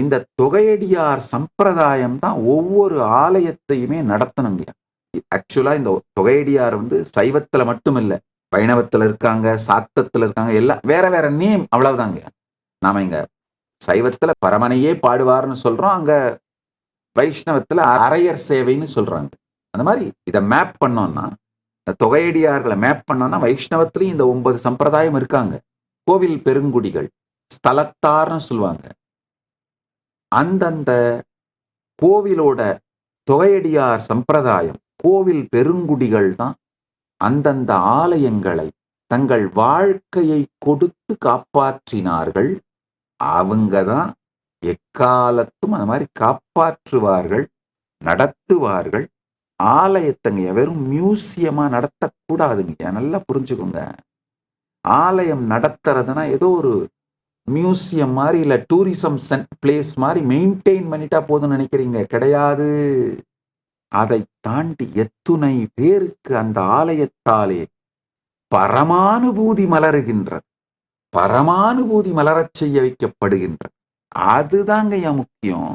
இந்த தொகையடியார் சம்பிரதாயம் தான் ஒவ்வொரு ஆலயத்தையுமே நடத்தணுங்க. ஆக்சுவலா இந்த தொகையடியார் சைவத்துல மட்டும் இல்ல, வைணவத்துல இருக்காங்க, சாக்தத்துல இருக்காங்க, எல்லாம் வேற வேற நேம், அவ்வளவுதாங்க. நாம இங்க சைவத்துல பரமனையே பாடுவார்னு சொல்றோம், அங்க வைஷ்ணவத்துல அரையர் சேவைன்னு சொல்றாங்க. அந்த மாதிரி இதை மேப் பண்ணோம்னா, தொகையடியார்களை மேப் பண்ணோம்னா வைஷ்ணவத்திலையும் இந்த 9 சம்பிரதாயம் இருக்காங்க. கோவில் பெருங்குடிகள், ஸ்தலத்தார்னு சொல்லுவாங்க. அந்தந்த கோவிலோட தொகையடியார் சம்பிரதாயம், கோவில் பெருங்குடிகள் தான் அந்தந்த ஆலயங்களை தங்கள் வாழ்க்கையை கொடுத்து காப்பாற்றினார்கள். அவங்க தான் எக்காலத்தும் அந்த மாதிரி காப்பாற்றுவார்கள், நடத்துவார்கள். ஆலயத்தங்க வெறும் மியூசியமா நடத்தக்கூடாதுங்க. நல்லா புரிஞ்சுக்கோங்க. ஆலயம் நடத்துறதுனா ஏதோ ஒரு மியூசியம் மாதிரி இல்ல டூரிசம் பிளேஸ் மாதிரி மெயின்டைன் பண்ணிட்டா போதும்னு நினைக்கிறீங்க, கிடையாது. அதை தாண்டி எத்துணை பேருக்கு அந்த ஆலயத்தாலே பரமானுபூதி மலருகின்றது, பரமானுபூதி மலரச் செய்ய வைக்கப்படுகின்றது. அதுதாங்க முக்கியம்.